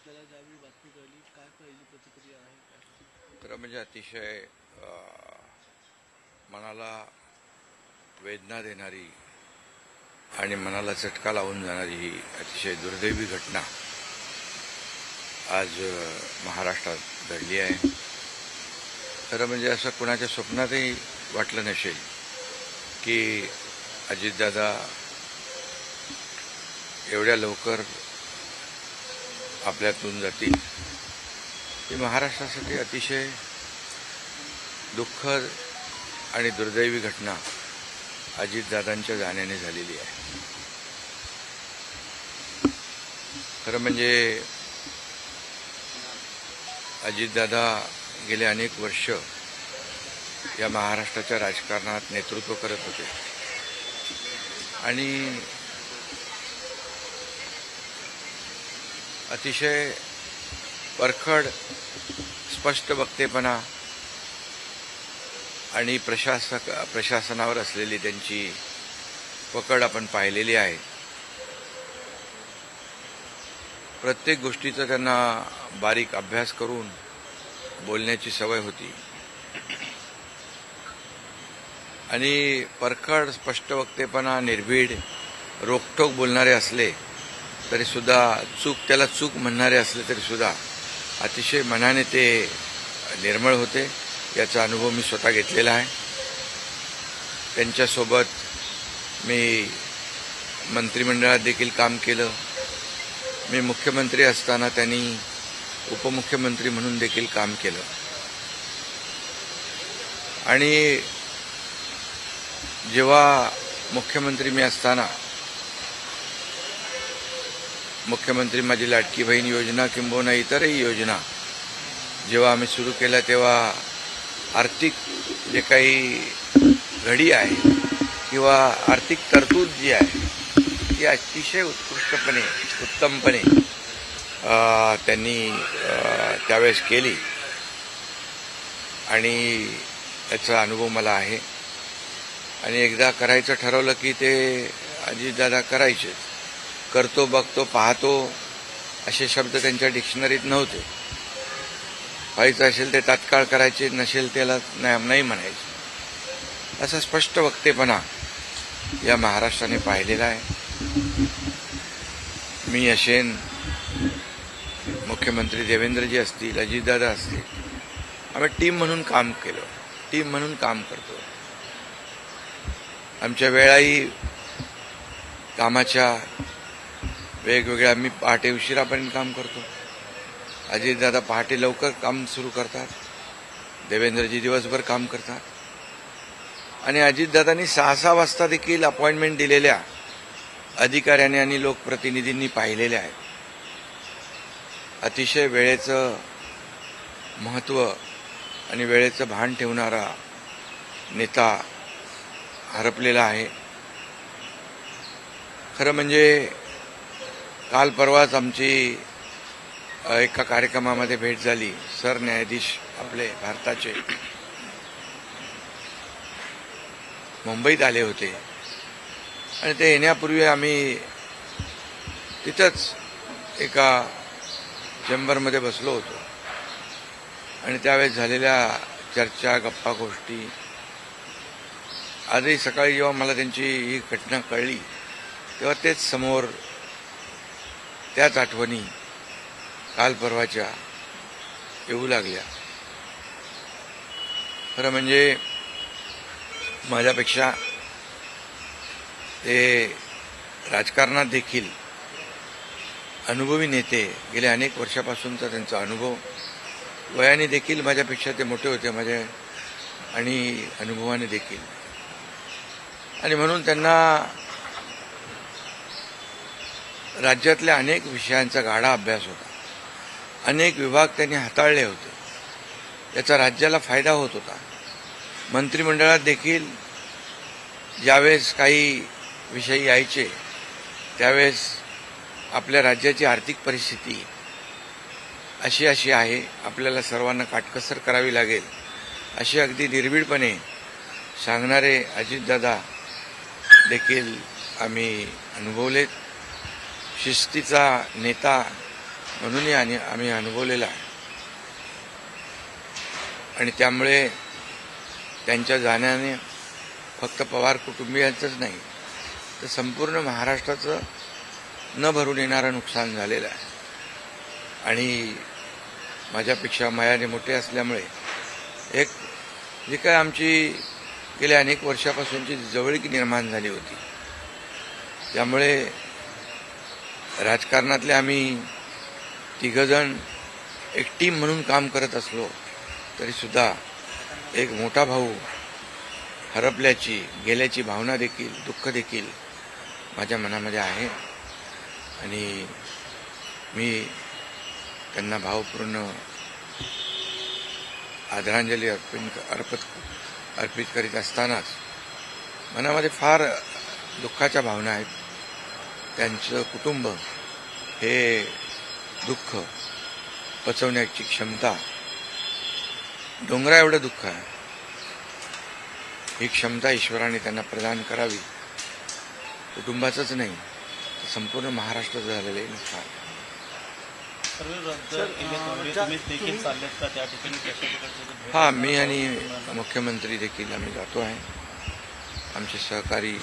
आपल्याला ज्यावेळी बातमी कळली काय पहिली प्रतिक्रिया आहे काय? खरं म्हणजे अतिशय मनाला वेदना देणारी आणि मनाला चटका लावून जाणारी ही अतिशय दुर्दैवी घटना आज महाराष्ट्रात घडली आहे. खरं म्हणजे असं कुणाच्या स्वप्नातही वाटलं नसेल की अजितदादा एवढ्या लवकर आपल्यातून जातील. ही महाराष्ट्रासाठी अतिशय दुःखद आणि दुर्दैवी घटना अजितदादांच्या जाण्याने झालेली आहे. खरं म्हणजे अजितदादा गेले अनेक वर्ष या महाराष्ट्राच्या राजकारणात नेतृत्व करत होते आणि अतिशय परखड स्पष्ट वक्तेपणा आणि प्रशासनावर असलेली त्यांची पकड आपण पाहिलेली आहे. प्रत्येक गोष्टीचा त्यांना बारीक अभ्यास करून बोलण्याची सवय होती आणि परखड स्पष्ट वक्तेपणा, निर्भीड, रोखठोक बोलणारे असले तरी सुद्धा त्याला चूक म्हणणारे असले तरी सुद्धा अतिशय मनाने ते निर्मळ होते. याचा अनुभव मी स्वतः घेतलेला आहे. त्यांच्यासोबत मी मंत्रिमंडळात देखील काम केलं. मी मुख्यमंत्री असताना त्यांनी उपमुख्यमंत्री म्हणून देखील काम केलं आणि जेव्हा मुख्यमंत्री मी असताना मुख्यमंत्री माझी लाडकी बहीण योजना किंबहुना इतरही योजना जेव्हा आम्ही सुरू केल्या तेव्हा आर्थिक जे काही घडी आहे किंवा आर्थिक तरतूद जी आहे ती अतिशय उत्तमपणे त्यांनी त्यावेळेस केली आणि याचा अनुभव मला आहे. आणि एकदा करायचं ठरवलं की ते अजितदादा करायचे. करतो, बघतो, पाहतो असे शब्द त्यांच्या डिक्शनरीत नव्हते. व्हायचं असेल ते तात्काळ करायचे, नसेल त्याला नाही म्हणायचे. असा स्पष्ट वक्तेपणा या महाराष्ट्राने पाहिलेला आहे. मी असेन, मुख्यमंत्री देवेंद्रजी असतील, अजितदादा असतील, आम्ही टीम म्हणून काम केलं, टीम म्हणून काम करतो. आमच्या वेळाही कामाच्या वेगवेगळ्या, मी पहाटे उशिरापर्यंत काम करतो. अजितदादा पहाटे लवकर काम सुरू करतात, देवेंद्रजी दिवसभर काम करतात. आणि अजितदादांनी 6-6 वाजता देखील अपॉइंटमेंट दिलेल्या अधिकाऱ्यांनी आणि लोकप्रतिनिधींनी पाहिलेल्या आहेत. अतिशय वेळेचं महत्त्व आणि वेळेचं भान ठेवणारा नेता हरपलेला आहे. खरं म्हणजे काल परवाच आमची एका कार्यक्रमामध्ये भेट झाली. सरन्यायाधीश आपले भारताचे मुंबईत आले होते आणि ते येण्यापूर्वी आम्ही तिथंच एका चेंबरमध्ये बसलो होतो आणि त्यावेळेस झालेल्या चर्चा, गप्पा गोष्टी, आजही सकाळी जेव्हा मला त्यांची ही घटना कळली तेव्हा तेच समोर त्याच आठवणी काल परवाच्या येऊ लागल्या. खरं म्हणजे माझ्यापेक्षा ते राजकारणात देखील अनुभवी नेते, गेल्या अनेक वर्षापासूनचा त्यांचा अनुभव, वयाने देखील माझ्यापेक्षा ते मोठे होते माझ्या आणि अनुभवाने देखील. आणि म्हणून त्यांना राज्यातल्या अनेक विषयांचा गाढा अभ्यास होता. अनेक विभाग त्यांनी हाताळले होते. याचा राज्याला फायदा होत होता. मंत्रिमंडळात देखील ज्यावेळेस काही विषय यायचे त्यावेळेस आपल्या राज्याची आर्थिक परिस्थिती अशी आहे, आपल्याला सर्वांना काटकसर करावी लागेल, अशी अगदी निर्भीडपणे सांगणारे अजितदादा देखील आम्ही अनुभवलेत. शिस्तीचा नेता म्हणूनही आम्ही अनुभवलेला आहे. आणि त्यामुळे त्यांच्या जाण्याने फक्त पवार कुटुंबियांचंच नाही तर संपूर्ण महाराष्ट्राचं न भरून येणारं नुकसान झालेलं आहे. आणि माझ्यापेक्षा वयाने मोठे असल्यामुळे एक जी काय आमची गेल्या अनेक वर्षापासूनची जवळीक निर्माण झाली होती, त्यामुळे राजकारणातले आम्ही तिघजण एक टीम म्हणून काम करत असलो तरीसुद्धा एक मोठा भाऊ हरपल्याची गेल्याची भावना देखील दुःख देखील माझ्या मनामध्ये आहे. आणि मी त्यांना भावपूर्ण आदरांजली अर्पित करीत असतानाच मनामध्ये फार दुःखाच्या भावना आहेत. त्यांचं कुटुंब हे दुःख पचवण्याची क्षमता डोंगरा एवढं दुःख आहे, ही क्षमता ईश्वराने त्यांना प्रदान करावी. कुटुंबाचंच नाही तर संपूर्ण महाराष्ट्राचं झालेलं आहे नुकसान. हा, मी आणि मुख्यमंत्री देखील आम्ही जातो आहे. आमचे सहकारी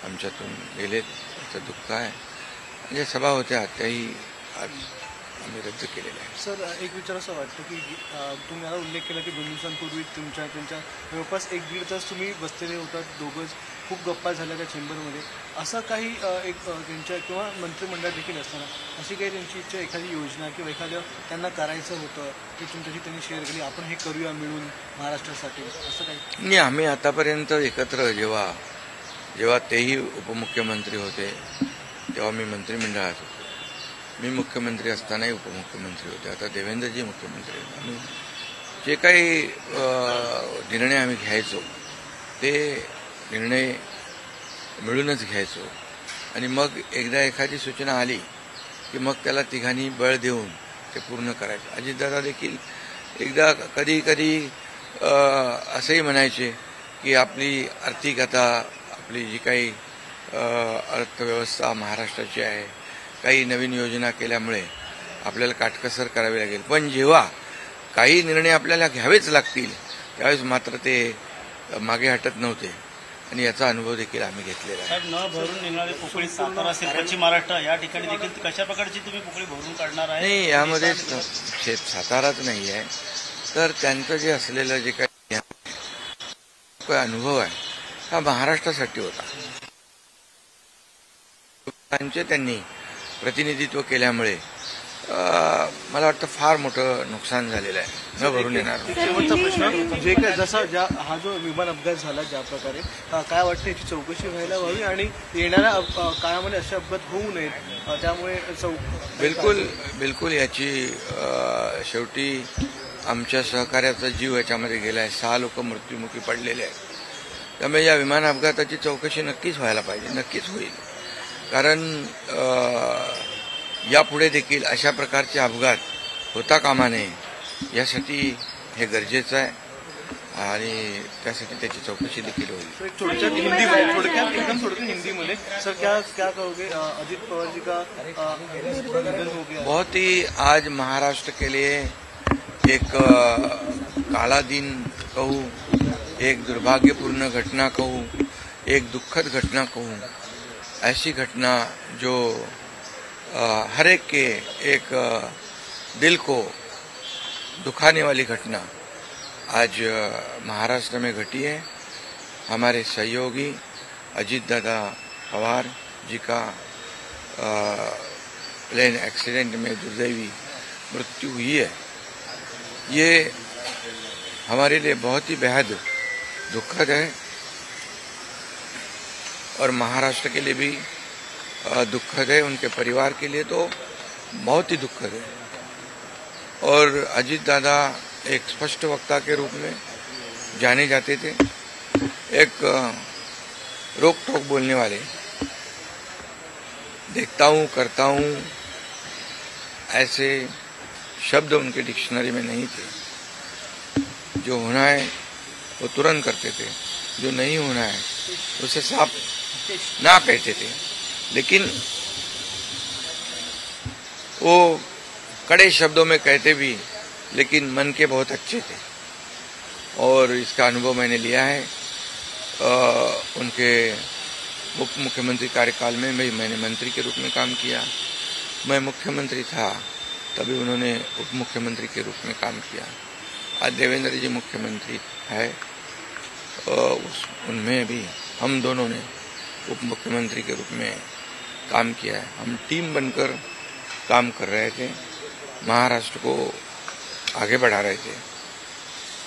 आमच्यातून गेलेत, त्याचं दुःख आहे. म्हणजे सभा होत्या त्याही आज आम्ही रद्द केलेल्या आहे. सर, एक विचार असं वाटतं की तुम्ही आता उल्लेख केला की 2 दिवसांपूर्वी त्यांच्या जवळपास 1-1.5 तास तुम्ही बसलेले होतात दोघंच, खूप गप्पा झाल्या त्या चेंबरमध्ये. असं काही एक त्यांच्या किंवा मंत्रिमंडळात देखील असताना अशी काही त्यांची इच्छा, एखादी योजना किंवा एखादं त्यांना करायचं होतं ते तुमच्याशी त्यांनी शेअर केली, आपण हे करूया मिळून महाराष्ट्रासाठी, असं काही? नाही, आम्ही आतापर्यंत एकत्र जेव्हा तेही उपमुख्यमंत्री होते तेव्हा मी मंत्रिमंडळात होतो. मी मुख्यमंत्री असतानाही उपमुख्यमंत्री होते. आता देवेंद्रजी मुख्यमंत्री होते. आम्ही जे काही निर्णय आम्ही घ्यायचो ते निर्णय मिळूनच घ्यायचो. आणि मग एकदा एखादी सूचना आली की मग त्याला तिघांनी बळ देऊन ते पूर्ण करायचं. अजितदादा देखील एकदा कधी असंही म्हणायचे की आपली आर्थिक आता आपली जी काही अर्थव्यवस्था महाराष्ट्राची आहे, काही नवीन योजना केल्यामुळे आपल्याला काटकसर करावी लागेल, पण जेव्हा काही निर्णय आपल्याला घ्यावेच लागतील त्यावेळेस मात्र ते मागे हटत नव्हते. आणि याचा अनुभव देखील आम्ही घेतलेला आहे. न भरून निघणारी पोकळी सातारा असेल, पश्चिम महाराष्ट्र या ठिकाणी देखील कशा प्रकारची तुम्ही पोकळी भरून काढणार आहे? नाही, यामध्ये साताराच नाही आहे तर त्यांचं जे असलेलं जे काही अनुभव आहे हा महाराष्ट्रासाठी होता. त्यांनी प्रतिनिधित्व केल्यामुळे मला वाटतं फार मोठं नुकसान झालेलं आहे, न भरून येणार. शेवटचा प्रश्न, जे काय जसा हा जो विमान अपघात झाला ज्या प्रकारे, काय वाटतं याची चौकशी व्हायला हवी आणि येणाऱ्या काळामध्ये असे अपघात होऊ नयेत, त्यामुळे बिलकुल याची शेवटी आमच्या सहकार्याचा जीव याच्यामध्ये गेला आहे. 6 लोक मृत्युमुखी पडलेले आहेत. त्यामुळे या विमान अपघाताची चौकशी नक्कीच व्हायला पाहिजे, नक्कीच होईल. कारण यापुढे देखील अशा प्रकारचे अपघात होता कामा नये, यासाठी हे गरजेचं आहे आणि त्यासाठी त्याची चौकशी देखील होईल. थोडक्यात हिंदीमध्ये सर, क्या कहोगे? अजित पवार जी का निधन हो गया. बहुत ही आज महाराष्ट्र के लिए एक काला दिन कहूँ, एक दुर्भाग्यपूर्ण घटना कहूँ, एक दुखद घटना कहूँ, ऐसी घटना जो हर एक के एक दिल को दुखाने वाली घटना आज महाराष्ट्र में घटी है. हमारे सहयोगी अजीत दादा पवार जी का प्लेन एक्सीडेंट में दुर्दैवी मृत्यु हुई है. ये हमारे लिए बहुत ही बेहद दुखद है और महाराष्ट्र के लिए भी दुखद है, उनके परिवार के लिए तो बहुत ही दुखद है. और अजीत दादा एक स्पष्ट वक्ता के रूप में जाने जाते थे, एक रोक टोक बोलने वाले. देखता हूँ, करता हूँ, ऐसे शब्द उनके डिक्शनरी में नहीं थे. जो होना है वो तुरंत करते थे, जो नहीं होना है उसे साफ ना कहते थे. लेकिन वो कड़े शब्दों में कहते भी, लेकिन मन के बहुत अच्छे थे और इसका अनुभव मैंने लिया है। उनके उप मुख्यमंत्री कार्यकाल में मैंने मंत्री के रूप में काम किया। मैं मुख्यमंत्री था तभी उन्होंने उप मुख्यमंत्री के रूप में काम किया। आज देवेंद्र जी मुख्यमंत्री है, उनमें भी हम दोनों ने उप मुख्यमंत्री के रूप में काम किया है। हम टीम बनकर काम कर रहे थे, महाराष्ट्र को आगे बढ़ा रहे थे।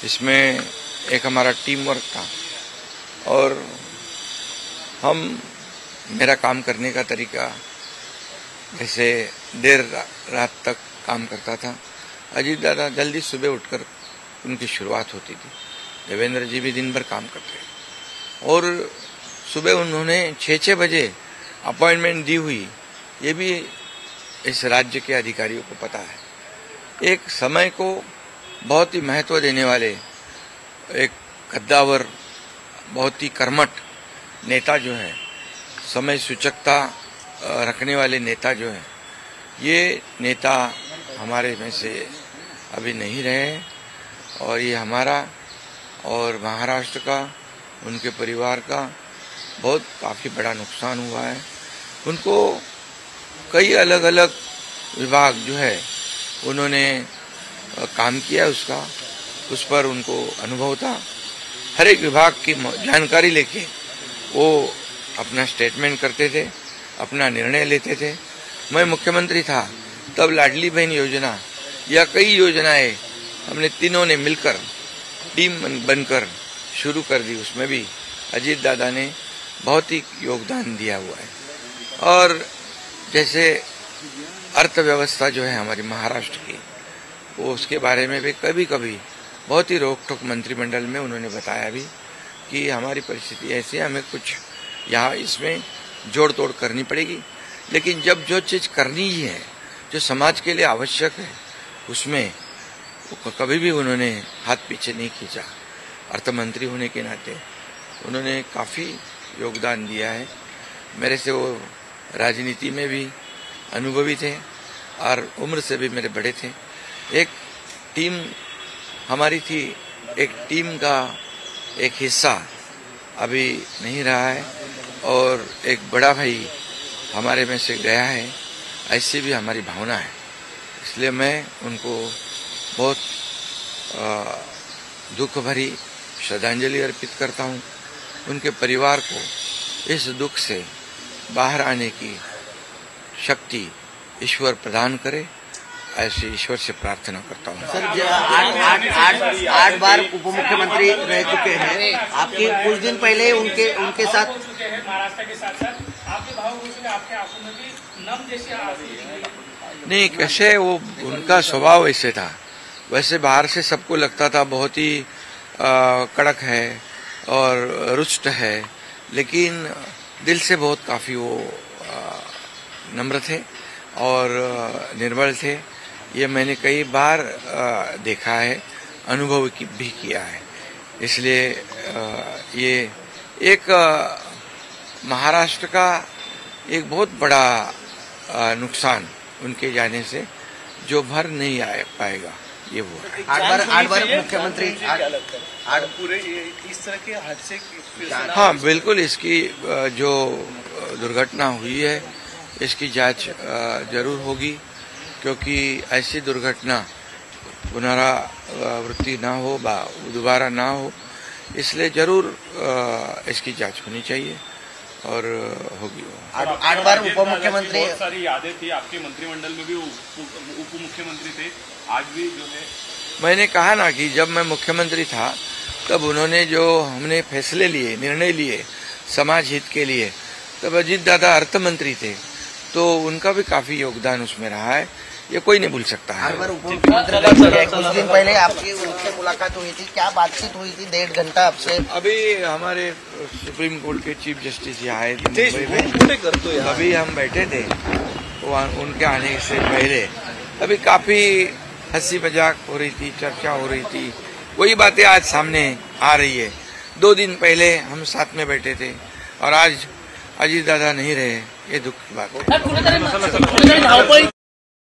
इसमें एक हमारा टीम वर्क था और मेरा काम करने का तरीका जैसे देर रात तक काम करता था। अजीत दादा जल्दी सुबह उठकर उनकी शुरुआत होती थी। देवेंद्र जी भी दिन भर काम करते और सुबह उन्होंने 6 बजे अपॉइंटमेंट दी हुई, ये भी इस राज्य के अधिकारियों को पता है। एक समय को बहुत ही महत्व देने वाले, एक कद्दावर, बहुत ही कर्मठ नेता जो है, समय सूचकता रखने वाले नेता जो है, ये नेता हमारे में से अभी नहीं रहे और ये हमारा और महाराष्ट्र का, उनके परिवार का बहुत काफ़ी बड़ा नुकसान हुआ है। उनको कई अलग अलग विभाग जो है उन्होंने काम किया, उस पर उनको अनुभव था। हर एक विभाग की जानकारी लेके वो अपना स्टेटमेंट करते थे, अपना निर्णय लेते थे। मैं मुख्यमंत्री था तब लाडली बहन योजना या कई योजनाएं हमने तीनों ने मिलकर टीम बनकर शुरू कर दी। उसमें भी अजीत दादा ने बहुत ही योगदान दिया हुआ है। और जैसे अर्थव्यवस्था जो है हमारी महाराष्ट्र की, वो उसके बारे में भी कभी कभी बहुत ही रोक टोक मंत्रिमंडल में उन्होंने बताया भी कि हमारी परिस्थिति ऐसी है, हमें कुछ यहाँ इसमें जोड़ तोड़ करनी पड़ेगी। लेकिन जब जो चीज़ करनी ही है, जो समाज के लिए आवश्यक है, उसमें कभी भी उन्होंने हाथ पीछे नहीं खींचा। अर्थमंत्री होने के नाते उन्होंने काफ़ी योगदान दिया है। मेरे से वो राजनीति में भी अनुभवी थे और उम्र से भी मेरे बड़े थे। एक टीम हमारी थी, एक टीम का एक हिस्सा अभी नहीं रहा है और एक बड़ा भाई हमारे में से गया है, ऐसी भी हमारी भावना है। इसलिए मैं उनको बहुत दुख भरी श्रद्धांजलि अर्पित करता हूँ। उनके परिवार को इस दुख से बाहर आने की शक्ति ईश्वर प्रदान करे, ऐसे ईश्वर से प्रार्थना करता हूँ। सर, 8 बार उप मुख्यमंत्री रह चुके हैं। आपके कुछ दिन पहले उनके साथ महाराष्ट्र के साथ साथ आपके भाव हो चुके, आपके आंखों में भी नम जैसे आंसू नहीं, कैसे वो उनका स्वभाव ऐसे था। वैसे बाहर से सबको लगता था बहुत ही कड़क है और रुष्ट है, लेकिन दिल से बहुत काफ़ी वो नम्र थे और निर्मल थे। ये मैंने कई बार देखा है, अनुभव भी किया है। इसलिए ये एक महाराष्ट्र का एक बहुत बड़ा नुकसान उनके जाने से जो भर नहीं आ पाएगा, ये वो 8 बार मुख्यमंत्री पूरे इस तरह के हादसे हाँ बिल्कुल, इसकी जो दुर्घटना हुई है इसकी जांच जरूर होगी, क्योंकि ऐसी दुर्घटना पुनरावृत्ति ना हो, दोबारा ना हो, इसलिए जरूर इसकी जांच होनी चाहिए और होगी। 8 बार उप मुख्यमंत्री, बहुत सारी यादें थी आपके मंत्रिमंडल में भी, उप मुख्यमंत्री थे, आज भी जो है। मैंने कहा ना कि जब मैं मुख्यमंत्री था तब उन्होंने जो हमने फैसले लिए, निर्णय लिए समाज हित के लिए, तब अजीत दादा अर्थ मंत्री थे, तो उनका भी काफी योगदान उसमें रहा है, ये कोई नहीं भूल सकता है। 8 बार उप मुख्यमंत्री रह चुके हैं। कुछ दिन पहले आपकी उनसे मुलाकात हुई थी, क्या बातचीत हुई थी? 1.5 घंटा आपसे। अभी हमारे सुप्रीम कोर्ट के चीफ जस्टिस यहाँ आए थे मुंबई में, अभी हम बैठे थे उनके आने से पहले। अभी काफी हंसी मजाक हो रही थी, चर्चा हो रही थी, वही बातें आज सामने आ रही है। 2 दिन पहले हम साथ में बैठे थे और आज अजीत दादा नहीं रहे, ये दुख की बात है।